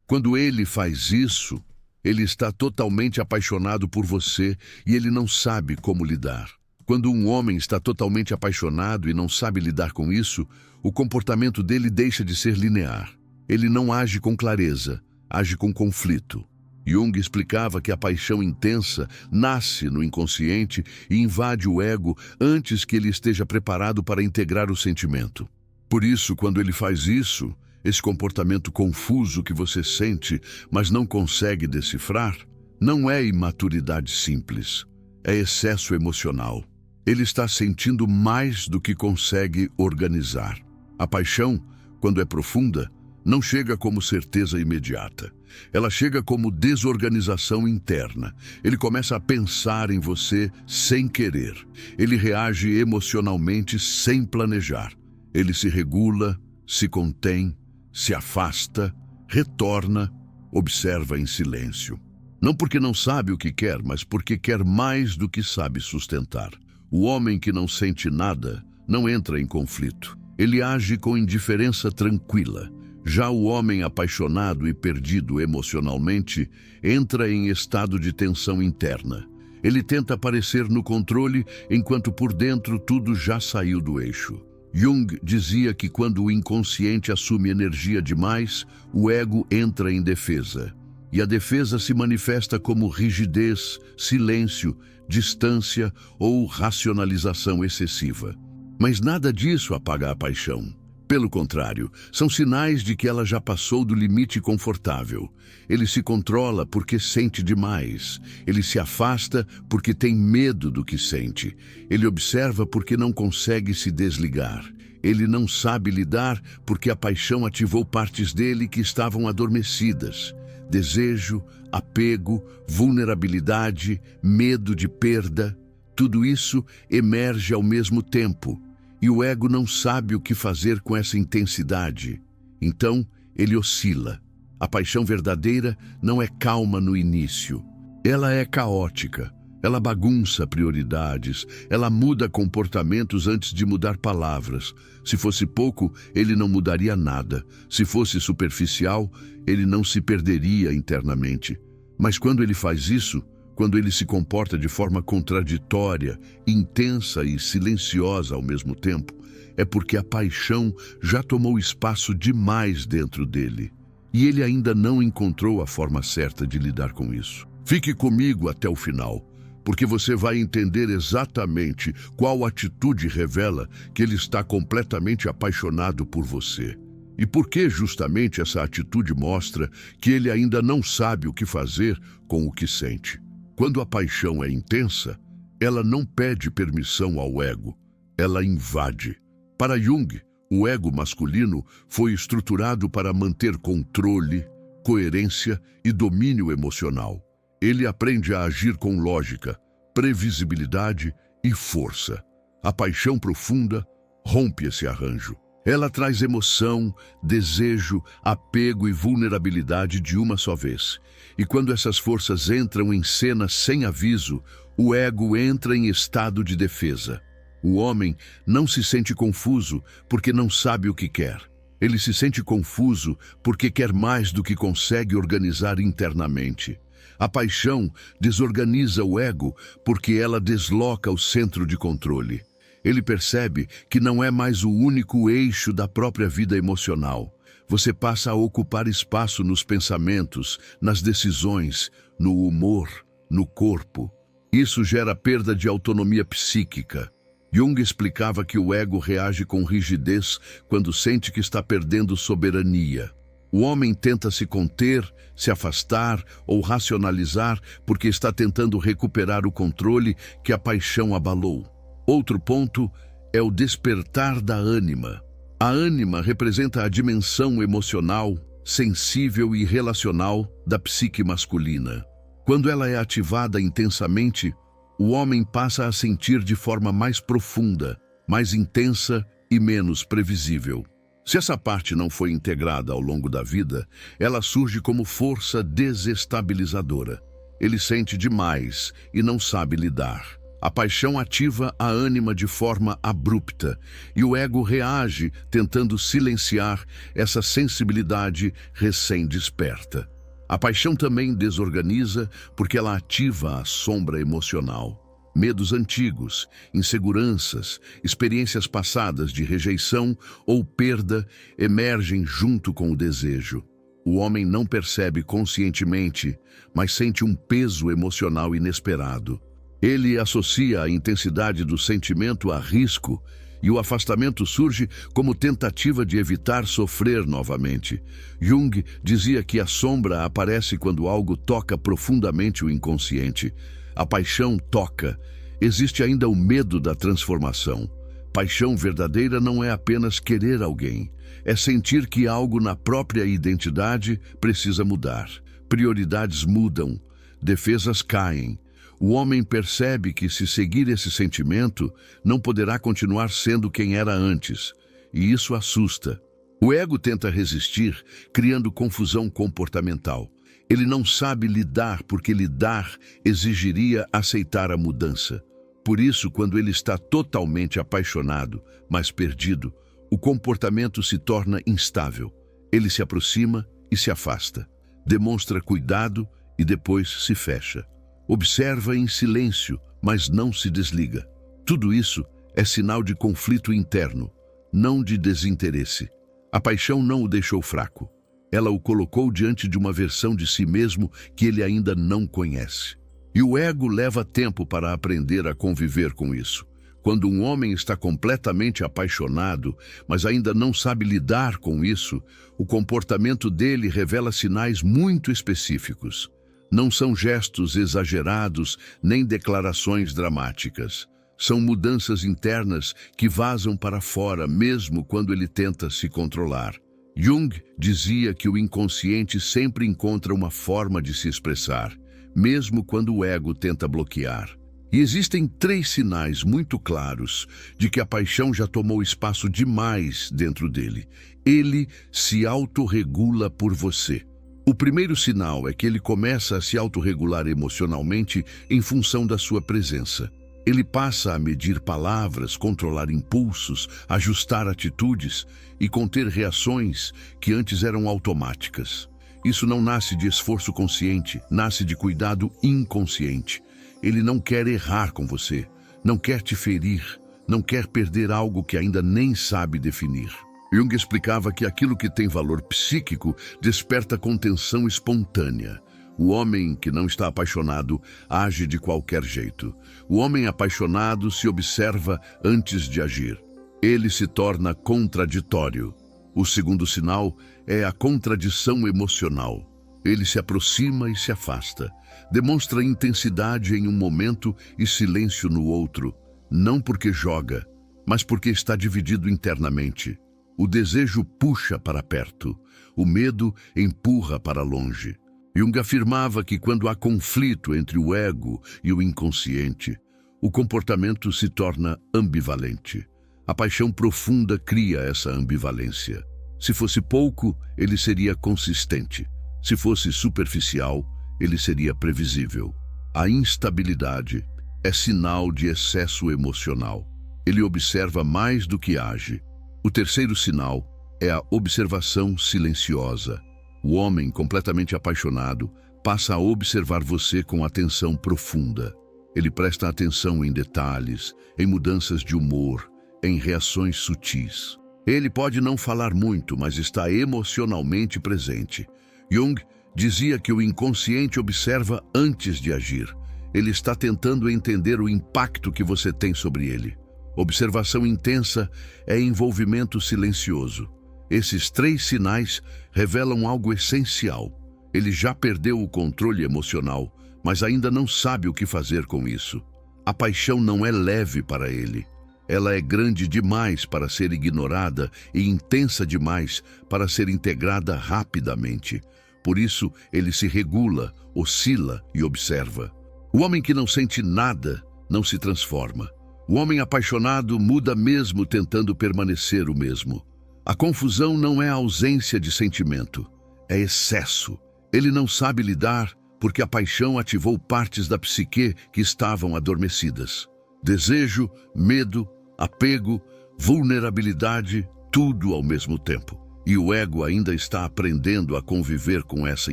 Quando ele faz isso, ele está totalmente apaixonado por você e ele não sabe como lidar. Quando um homem está totalmente apaixonado e não sabe lidar com isso, o comportamento dele deixa de ser linear. Ele não age com clareza, age com conflito. Jung explicava que a paixão intensa nasce no inconsciente e invade o ego antes que ele esteja preparado para integrar o sentimento. Por isso, quando ele faz isso, esse comportamento confuso que você sente, mas não consegue decifrar, não é imaturidade simples, é excesso emocional. Ele está sentindo mais do que consegue organizar. A paixão, quando é profunda, não chega como certeza imediata. Ela chega como desorganização interna. Ele começa a pensar em você sem querer. Ele reage emocionalmente sem planejar. Ele se regula, se contém, se afasta, retorna, observa em silêncio. Não porque não sabe o que quer, mas porque quer mais do que sabe sustentar. O homem que não sente nada não entra em conflito. Ele age com indiferença tranquila. Já o homem apaixonado e perdido emocionalmente entra em estado de tensão interna. Ele tenta aparecer no controle enquanto por dentro tudo já saiu do eixo. Jung dizia que quando o inconsciente assume energia demais, o ego entra em defesa. E a defesa se manifesta como rigidez, silêncio, distância ou racionalização excessiva. Mas nada disso apaga a paixão. Pelo contrário, são sinais de que ela já passou do limite confortável. Ele se controla porque sente demais. Ele se afasta porque tem medo do que sente. Ele observa porque não consegue se desligar. Ele não sabe lidar porque a paixão ativou partes dele que estavam adormecidas. Desejo, apego, vulnerabilidade, medo de perda, tudo isso emerge ao mesmo tempo. E o ego não sabe o que fazer com essa intensidade. Então, ele oscila. A paixão verdadeira não é calma no início. Ela é caótica. Ela bagunça prioridades. Ela muda comportamentos antes de mudar palavras. Se fosse pouco, ele não mudaria nada. Se fosse superficial, ele não se perderia internamente. Mas quando ele faz isso, quando ele se comporta de forma contraditória, intensa e silenciosa ao mesmo tempo, é porque a paixão já tomou espaço demais dentro dele. E ele ainda não encontrou a forma certa de lidar com isso. Fique comigo até o final, porque você vai entender exatamente qual atitude revela que ele está completamente apaixonado por você. E por que justamente essa atitude mostra que ele ainda não sabe o que fazer com o que sente. Quando a paixão é intensa, ela não pede permissão ao ego, ela invade. Para Jung, o ego masculino foi estruturado para manter controle, coerência e domínio emocional. Ele aprende a agir com lógica, previsibilidade e força. A paixão profunda rompe esse arranjo. Ela traz emoção, desejo, apego e vulnerabilidade de uma só vez. E quando essas forças entram em cena sem aviso, o ego entra em estado de defesa. O homem não se sente confuso porque não sabe o que quer. Ele se sente confuso porque quer mais do que consegue organizar internamente. A paixão desorganiza o ego porque ela desloca o centro de controle. Ele percebe que não é mais o único eixo da própria vida emocional. Você passa a ocupar espaço nos pensamentos, nas decisões, no humor, no corpo. Isso gera perda de autonomia psíquica. Jung explicava que o ego reage com rigidez quando sente que está perdendo soberania. O homem tenta se conter, se afastar ou racionalizar porque está tentando recuperar o controle que a paixão abalou. Outro ponto é o despertar da ânima. A ânima representa a dimensão emocional, sensível e relacional da psique masculina. Quando ela é ativada intensamente, o homem passa a sentir de forma mais profunda, mais intensa e menos previsível. Se essa parte não foi integrada ao longo da vida, ela surge como força desestabilizadora. Ele sente demais e não sabe lidar. A paixão ativa a ânima de forma abrupta e o ego reage tentando silenciar essa sensibilidade recém-desperta. A paixão também desorganiza porque ela ativa a sombra emocional. Medos antigos, inseguranças, experiências passadas de rejeição ou perda emergem junto com o desejo. O homem não percebe conscientemente, mas sente um peso emocional inesperado. Ele associa a intensidade do sentimento a risco e o afastamento surge como tentativa de evitar sofrer novamente. Jung dizia que a sombra aparece quando algo toca profundamente o inconsciente. A paixão toca. Existe ainda o medo da transformação. Paixão verdadeira não é apenas querer alguém. É sentir que algo na própria identidade precisa mudar. Prioridades mudam. Defesas caem. O homem percebe que, se seguir esse sentimento, não poderá continuar sendo quem era antes. E isso assusta. O ego tenta resistir, criando confusão comportamental. Ele não sabe lidar porque lidar exigiria aceitar a mudança. Por isso, quando ele está totalmente apaixonado, mas perdido, o comportamento se torna instável. Ele se aproxima e se afasta. Demonstra cuidado e depois se fecha. Observa em silêncio, mas não se desliga. Tudo isso é sinal de conflito interno, não de desinteresse. A paixão não o deixou fraco. Ela o colocou diante de uma versão de si mesmo que ele ainda não conhece. E o ego leva tempo para aprender a conviver com isso. Quando um homem está completamente apaixonado, mas ainda não sabe lidar com isso, o comportamento dele revela sinais muito específicos. Não são gestos exagerados nem declarações dramáticas. São mudanças internas que vazam para fora mesmo quando ele tenta se controlar. Jung dizia que o inconsciente sempre encontra uma forma de se expressar, mesmo quando o ego tenta bloquear. E existem 3 sinais muito claros de que a paixão já tomou espaço demais dentro dele. Ele se autorregula por você. O primeiro sinal é que ele começa a se autorregular emocionalmente em função da sua presença. Ele passa a medir palavras, controlar impulsos, ajustar atitudes e conter reações que antes eram automáticas. Isso não nasce de esforço consciente, nasce de cuidado inconsciente. Ele não quer errar com você, não quer te ferir, não quer perder algo que ainda nem sabe definir. Jung explicava que aquilo que tem valor psíquico desperta contenção espontânea. O homem que não está apaixonado age de qualquer jeito. O homem apaixonado se observa antes de agir. Ele se torna contraditório. O segundo sinal é a contradição emocional. Ele se aproxima e se afasta. Demonstra intensidade em um momento e silêncio no outro, não porque joga, mas porque está dividido internamente. O desejo puxa para perto, o medo empurra para longe. Jung afirmava que quando há conflito entre o ego e o inconsciente, o comportamento se torna ambivalente. A paixão profunda cria essa ambivalência. Se fosse pouco, ele seria consistente. Se fosse superficial, ele seria previsível. A instabilidade é sinal de excesso emocional. Ele observa mais do que age. O terceiro sinal é a observação silenciosa. O homem completamente apaixonado passa a observar você com atenção profunda. Ele presta atenção em detalhes, em mudanças de humor, em reações sutis. Ele pode não falar muito, mas está emocionalmente presente. Jung dizia que o inconsciente observa antes de agir. Ele está tentando entender o impacto que você tem sobre ele. Observação intensa é envolvimento silencioso. Esses 3 sinais revelam algo essencial. Ele já perdeu o controle emocional, mas ainda não sabe o que fazer com isso. A paixão não é leve para ele. Ela é grande demais para ser ignorada e intensa demais para ser integrada rapidamente. Por isso, ele se regula, oscila e observa. O homem que não sente nada não se transforma. O homem apaixonado muda mesmo tentando permanecer o mesmo. A confusão não é a ausência de sentimento, é excesso. Ele não sabe lidar porque a paixão ativou partes da psique que estavam adormecidas. Desejo, medo, apego, vulnerabilidade, tudo ao mesmo tempo. E o ego ainda está aprendendo a conviver com essa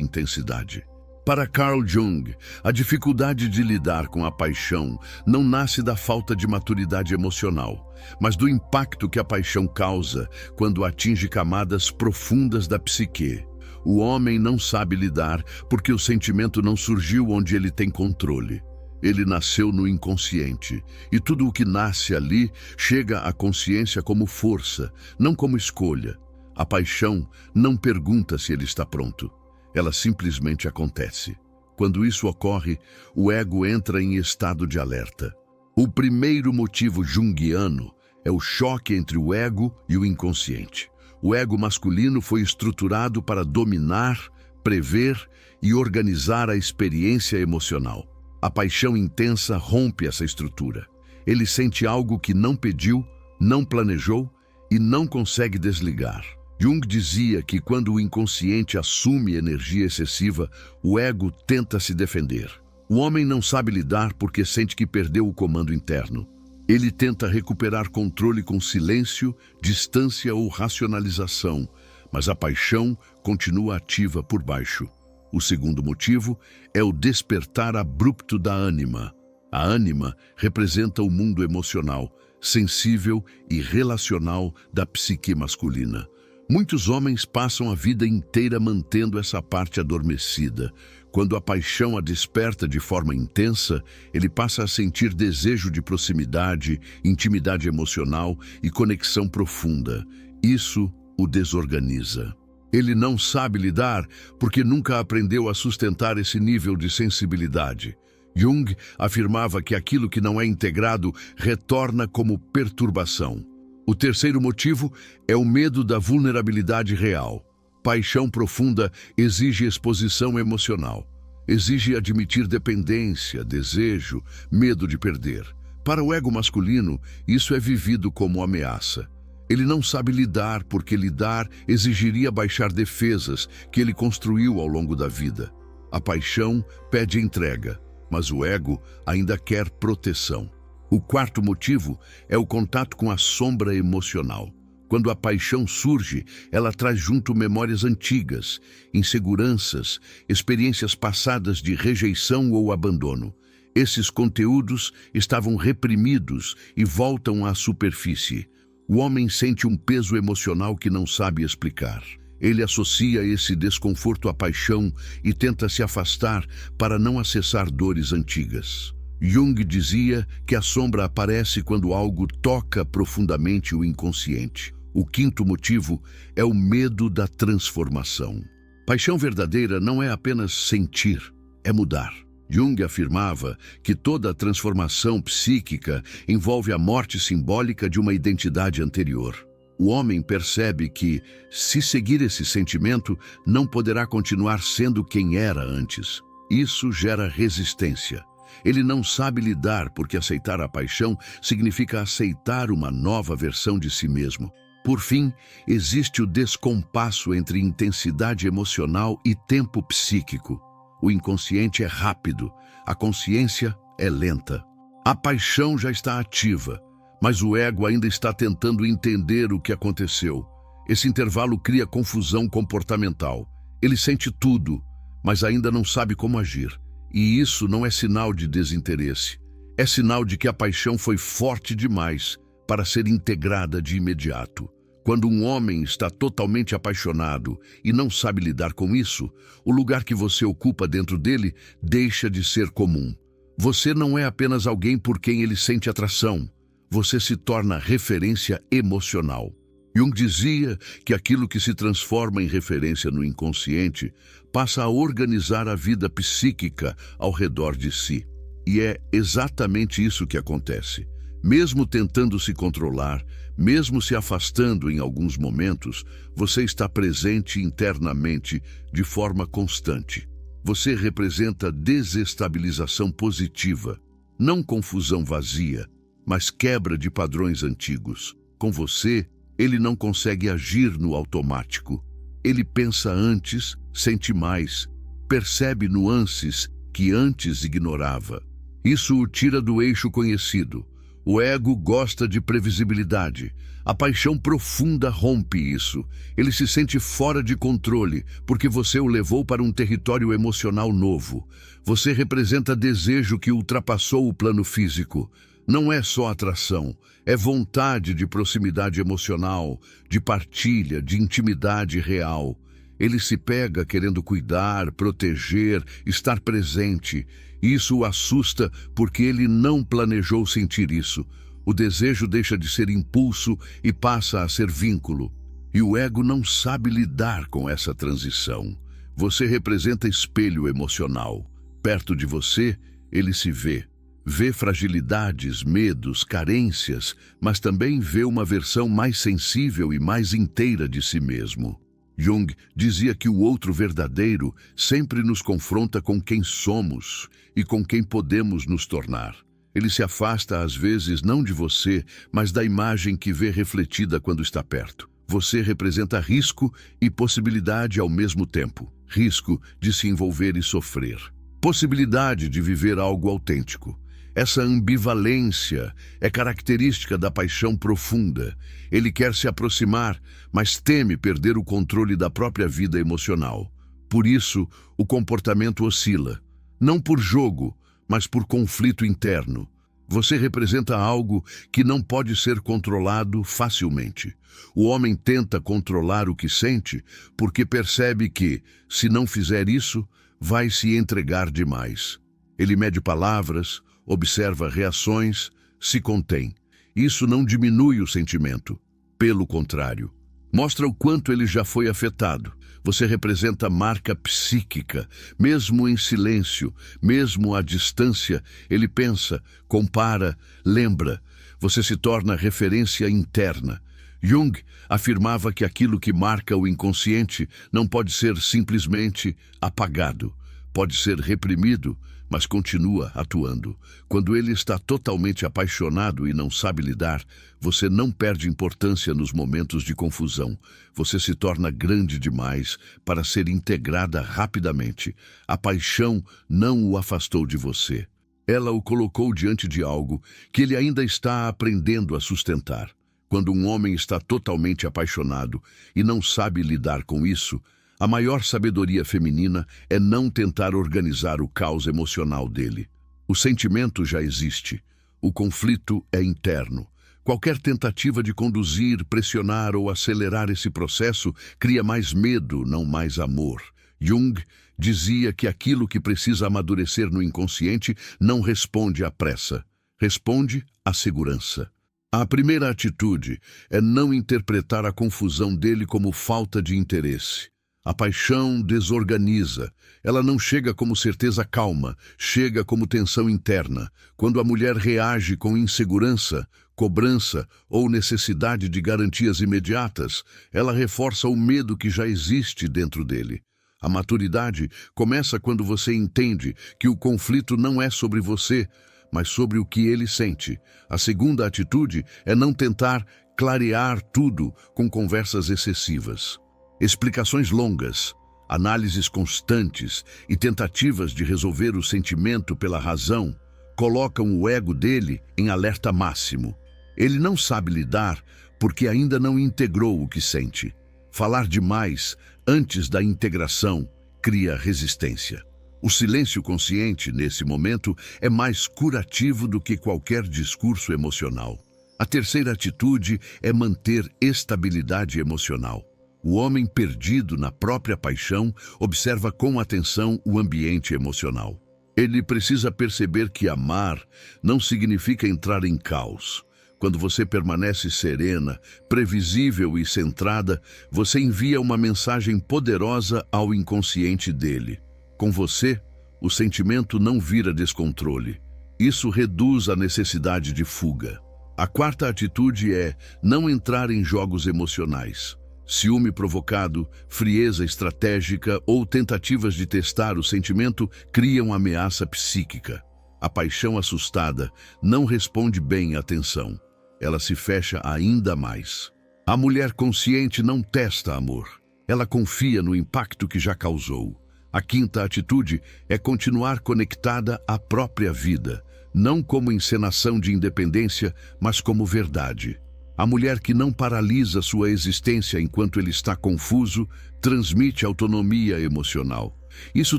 intensidade. Para Carl Jung, a dificuldade de lidar com a paixão não nasce da falta de maturidade emocional, mas do impacto que a paixão causa quando atinge camadas profundas da psique. O homem não sabe lidar porque o sentimento não surgiu onde ele tem controle. Ele nasceu no inconsciente, e tudo o que nasce ali chega à consciência como força, não como escolha. A paixão não pergunta se ele está pronto. Ela simplesmente acontece. Quando isso ocorre, o ego entra em estado de alerta. O primeiro motivo junguiano é o choque entre o ego e o inconsciente. O ego masculino foi estruturado para dominar, prever e organizar a experiência emocional. A paixão intensa rompe essa estrutura. Ele sente algo que não pediu, não planejou e não consegue desligar. Jung dizia que quando o inconsciente assume energia excessiva, o ego tenta se defender. O homem não sabe lidar porque sente que perdeu o comando interno. Ele tenta recuperar controle com silêncio, distância ou racionalização, mas a paixão continua ativa por baixo. O segundo motivo é o despertar abrupto da ânima. A ânima representa o mundo emocional, sensível e relacional da psique masculina. Muitos homens passam a vida inteira mantendo essa parte adormecida. Quando a paixão a desperta de forma intensa, ele passa a sentir desejo de proximidade, intimidade emocional e conexão profunda. Isso o desorganiza. Ele não sabe lidar porque nunca aprendeu a sustentar esse nível de sensibilidade. Jung afirmava que aquilo que não é integrado retorna como perturbação. O terceiro motivo é o medo da vulnerabilidade real. Paixão profunda exige exposição emocional. Exige admitir dependência, desejo, medo de perder. Para o ego masculino, isso é vivido como ameaça. Ele não sabe lidar porque lidar exigiria baixar defesas que ele construiu ao longo da vida. A paixão pede entrega, mas o ego ainda quer proteção. O quarto motivo é o contato com a sombra emocional. Quando a paixão surge, ela traz junto memórias antigas, inseguranças, experiências passadas de rejeição ou abandono. Esses conteúdos estavam reprimidos e voltam à superfície. O homem sente um peso emocional que não sabe explicar. Ele associa esse desconforto à paixão e tenta se afastar para não acessar dores antigas. Jung dizia que a sombra aparece quando algo toca profundamente o inconsciente. O quinto motivo é o medo da transformação. Paixão verdadeira não é apenas sentir, é mudar. Jung afirmava que toda transformação psíquica envolve a morte simbólica de uma identidade anterior. O homem percebe que, se seguir esse sentimento, não poderá continuar sendo quem era antes. Isso gera resistência. Ele não sabe lidar porque aceitar a paixão significa aceitar uma nova versão de si mesmo. Por fim, existe o descompasso entre intensidade emocional e tempo psíquico. O inconsciente é rápido, a consciência é lenta. A paixão já está ativa, mas o ego ainda está tentando entender o que aconteceu. Esse intervalo cria confusão comportamental. Ele sente tudo, mas ainda não sabe como agir. E isso não é sinal de desinteresse. É sinal de que a paixão foi forte demais para ser integrada de imediato. Quando um homem está totalmente apaixonado e não sabe lidar com isso, o lugar que você ocupa dentro dele deixa de ser comum. Você não é apenas alguém por quem ele sente atração. Você se torna referência emocional. Jung dizia que aquilo que se transforma em referência no inconsciente passa a organizar a vida psíquica ao redor de si. E é exatamente isso que acontece. Mesmo tentando se controlar, mesmo se afastando em alguns momentos, você está presente internamente de forma constante. Você representa desestabilização positiva, não confusão vazia, mas quebra de padrões antigos. Com você, ele não consegue agir no automático. Ele pensa antes, sente mais, percebe nuances que antes ignorava. Isso o tira do eixo conhecido. O ego gosta de previsibilidade. A paixão profunda rompe isso. Ele se sente fora de controle, porque você o levou para um território emocional novo. Você representa desejo que ultrapassou o plano físico. Não é só atração, é vontade de proximidade emocional, de partilha, de intimidade real. Ele se pega querendo cuidar, proteger, estar presente. Isso o assusta porque ele não planejou sentir isso. O desejo deixa de ser impulso e passa a ser vínculo. E o ego não sabe lidar com essa transição. Você representa espelho emocional. Perto de você, ele se vê. Vê fragilidades, medos, carências, mas também vê uma versão mais sensível e mais inteira de si mesmo. Jung dizia que o outro verdadeiro sempre nos confronta com quem somos e com quem podemos nos tornar. Ele se afasta às vezes não de você, mas da imagem que vê refletida quando está perto. Você representa risco e possibilidade ao mesmo tempo. Risco de se envolver e sofrer. Possibilidade de viver algo autêntico. Essa ambivalência é característica da paixão profunda. Ele quer se aproximar, mas teme perder o controle da própria vida emocional. Por isso, o comportamento oscila. Não por jogo, mas por conflito interno. Você representa algo que não pode ser controlado facilmente. O homem tenta controlar o que sente porque percebe que, se não fizer isso, vai se entregar demais. Ele mede palavras, observa reações, se contém. Isso não diminui o sentimento. Pelo contrário, mostra o quanto ele já foi afetado. Você representa marca psíquica. Mesmo em silêncio, mesmo à distância, ele pensa, compara, lembra. Você se torna referência interna. Jung afirmava que aquilo que marca o inconsciente não pode ser simplesmente apagado. Pode ser reprimido, mas continua atuando. Quando ele está totalmente apaixonado e não sabe lidar, você não perde importância nos momentos de confusão. Você se torna grande demais para ser integrada rapidamente. A paixão não o afastou de você. Ela o colocou diante de algo que ele ainda está aprendendo a sustentar. Quando um homem está totalmente apaixonado e não sabe lidar com isso, a maior sabedoria feminina é não tentar organizar o caos emocional dele. O sentimento já existe. O conflito é interno. Qualquer tentativa de conduzir, pressionar ou acelerar esse processo cria mais medo, não mais amor. Jung dizia que aquilo que precisa amadurecer no inconsciente não responde à pressa, responde à segurança. A primeira atitude é não interpretar a confusão dele como falta de interesse. A paixão desorganiza. Ela não chega como certeza calma, chega como tensão interna. Quando a mulher reage com insegurança, cobrança ou necessidade de garantias imediatas, ela reforça o medo que já existe dentro dele. A maturidade começa quando você entende que o conflito não é sobre você, mas sobre o que ele sente. A segunda atitude é não tentar clarear tudo com conversas excessivas. Explicações longas, análises constantes e tentativas de resolver o sentimento pela razão colocam o ego dele em alerta máximo. Ele não sabe lidar porque ainda não integrou o que sente. Falar demais antes da integração cria resistência. O silêncio consciente, nesse momento, é mais curativo do que qualquer discurso emocional. A terceira atitude é manter estabilidade emocional. O homem perdido na própria paixão observa com atenção o ambiente emocional. Ele precisa perceber que amar não significa entrar em caos. Quando você permanece serena, previsível e centrada, você envia uma mensagem poderosa ao inconsciente dele. Com você, o sentimento não vira descontrole. Isso reduz a necessidade de fuga. A quarta atitude é não entrar em jogos emocionais. Ciúme provocado, frieza estratégica ou tentativas de testar o sentimento criam ameaça psíquica. A paixão assustada não responde bem à tensão. Ela se fecha ainda mais. A mulher consciente não testa amor. Ela confia no impacto que já causou. A quinta atitude é continuar conectada à própria vida, não como encenação de independência, mas como verdade. A mulher que não paralisa sua existência enquanto ele está confuso, transmite autonomia emocional. Isso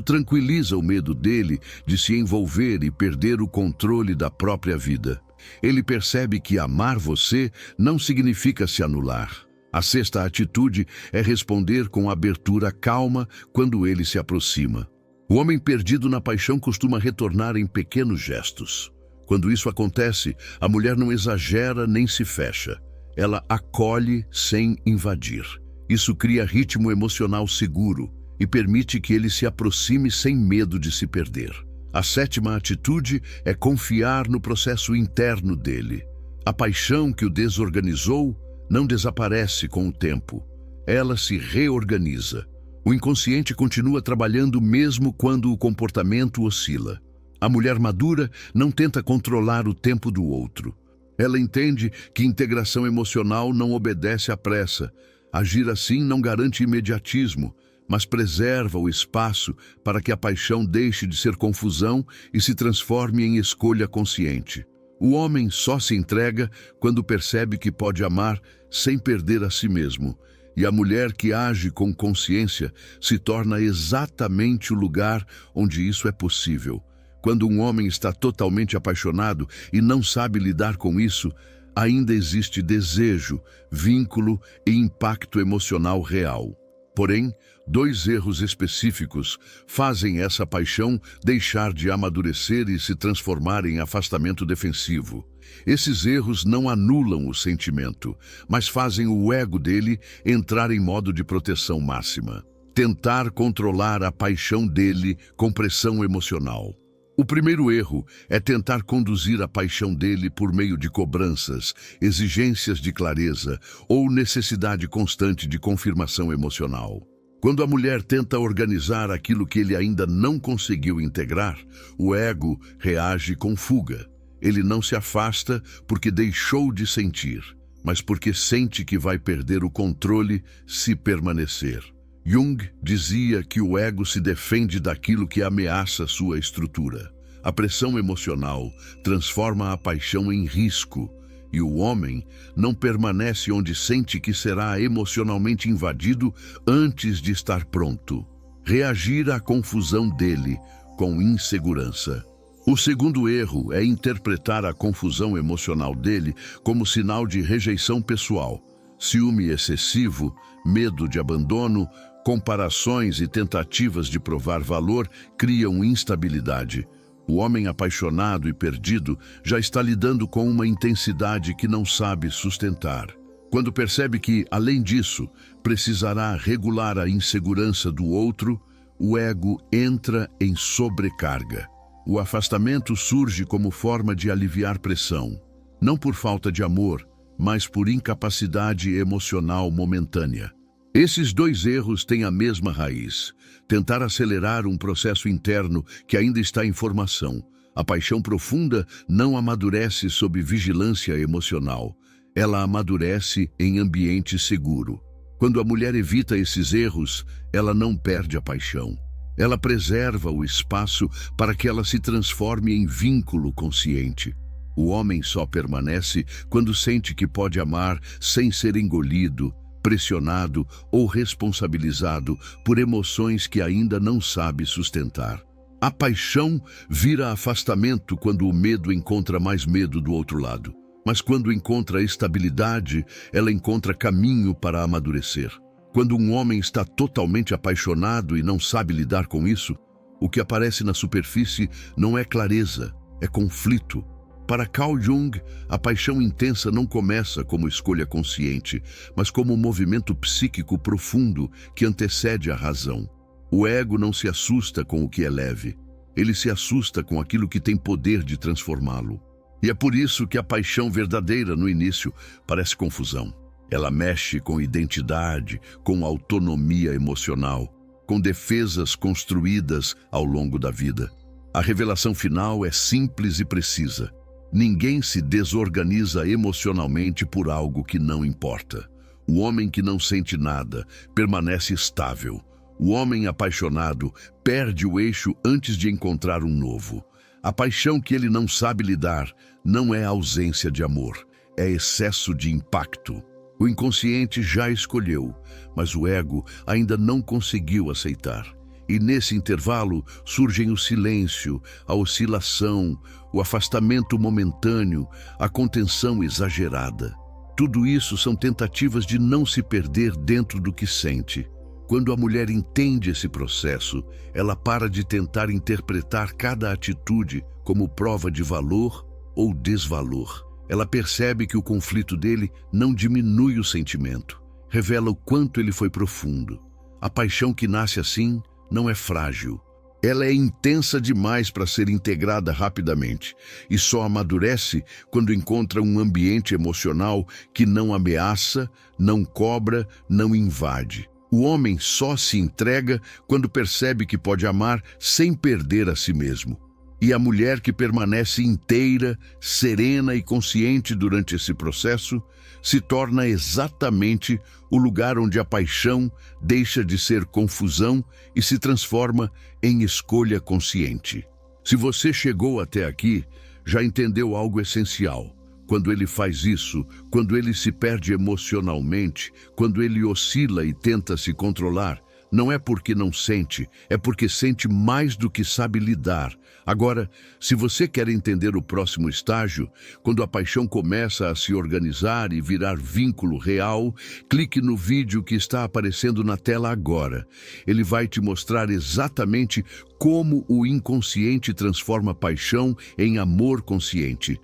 tranquiliza o medo dele de se envolver e perder o controle da própria vida. Ele percebe que amar você não significa se anular. A sexta atitude é responder com abertura calma quando ele se aproxima. O homem perdido na paixão costuma retornar em pequenos gestos. Quando isso acontece, a mulher não exagera nem se fecha. Ela acolhe sem invadir. Isso cria ritmo emocional seguro e permite que ele se aproxime sem medo de se perder. A sétima atitude é confiar no processo interno dele. A paixão que o desorganizou não desaparece com o tempo. Ela se reorganiza. O inconsciente continua trabalhando mesmo quando o comportamento oscila. A mulher madura não tenta controlar o tempo do outro. Ela entende que integração emocional não obedece à pressa. Agir assim não garante imediatismo, mas preserva o espaço para que a paixão deixe de ser confusão e se transforme em escolha consciente. O homem só se entrega quando percebe que pode amar sem perder a si mesmo. E a mulher que age com consciência se torna exatamente o lugar onde isso é possível. Quando um homem está totalmente apaixonado e não sabe lidar com isso, ainda existe desejo, vínculo e impacto emocional real. Porém, dois erros específicos fazem essa paixão deixar de amadurecer e se transformar em afastamento defensivo. Esses erros não anulam o sentimento, mas fazem o ego dele entrar em modo de proteção máxima. Tentar controlar a paixão dele com pressão emocional. O primeiro erro é tentar conduzir a paixão dele por meio de cobranças, exigências de clareza ou necessidade constante de confirmação emocional. Quando a mulher tenta organizar aquilo que ele ainda não conseguiu integrar, o ego reage com fuga. Ele não se afasta porque deixou de sentir, mas porque sente que vai perder o controle se permanecer. Jung dizia que o ego se defende daquilo que ameaça sua estrutura. A pressão emocional transforma a paixão em risco, e o homem não permanece onde sente que será emocionalmente invadido antes de estar pronto. Reagir à confusão dele com insegurança. O segundo erro é interpretar a confusão emocional dele como sinal de rejeição pessoal. Ciúme excessivo, medo de abandono, comparações e tentativas de provar valor criam instabilidade. O homem apaixonado e perdido já está lidando com uma intensidade que não sabe sustentar. Quando percebe que, além disso, precisará regular a insegurança do outro, o ego entra em sobrecarga. O afastamento surge como forma de aliviar pressão, não por falta de amor, mas por incapacidade emocional momentânea. Esses dois erros têm a mesma raiz: tentar acelerar um processo interno que ainda está em formação. A paixão profunda não amadurece sob vigilância emocional. Ela amadurece em ambiente seguro. Quando a mulher evita esses erros, ela não perde a paixão. Ela preserva o espaço para que ela se transforme em vínculo consciente. O homem só permanece quando sente que pode amar sem ser engolido, pressionado ou responsabilizado por emoções que ainda não sabe sustentar. A paixão vira afastamento quando o medo encontra mais medo do outro lado. Mas quando encontra estabilidade, ela encontra caminho para amadurecer. Quando um homem está totalmente apaixonado e não sabe lidar com isso, o que aparece na superfície não é clareza, é conflito. Para Carl Jung, a paixão intensa não começa como escolha consciente, mas como um movimento psíquico profundo que antecede a razão. O ego não se assusta com o que é leve, ele se assusta com aquilo que tem poder de transformá-lo. E é por isso que a paixão verdadeira no início parece confusão. Ela mexe com identidade, com autonomia emocional, com defesas construídas ao longo da vida. A revelação final é simples e precisa. Ninguém se desorganiza emocionalmente por algo que não importa. O homem que não sente nada permanece estável. O homem apaixonado perde o eixo antes de encontrar um novo. A paixão que ele não sabe lidar não é ausência de amor, é excesso de impacto. O inconsciente já escolheu, mas o ego ainda não conseguiu aceitar. E nesse intervalo surgem o silêncio, a oscilação, o afastamento momentâneo, a contenção exagerada. Tudo isso são tentativas de não se perder dentro do que sente. Quando a mulher entende esse processo, ela para de tentar interpretar cada atitude como prova de valor ou desvalor. Ela percebe que o conflito dele não diminui o sentimento, revela o quanto ele foi profundo. A paixão que nasce assim não é frágil. Ela é intensa demais para ser integrada rapidamente e só amadurece quando encontra um ambiente emocional que não ameaça, não cobra, não invade. O homem só se entrega quando percebe que pode amar sem perder a si mesmo. E a mulher que permanece inteira, serena e consciente durante esse processo se torna exatamente o lugar onde a paixão deixa de ser confusão e se transforma em escolha consciente. Se você chegou até aqui, já entendeu algo essencial. Quando ele faz isso, quando ele se perde emocionalmente, quando ele oscila e tenta se controlar, não é porque não sente, é porque sente mais do que sabe lidar. Agora, se você quer entender o próximo estágio, quando a paixão começa a se organizar e virar vínculo real, clique no vídeo que está aparecendo na tela agora. Ele vai te mostrar exatamente como o inconsciente transforma a paixão em amor consciente.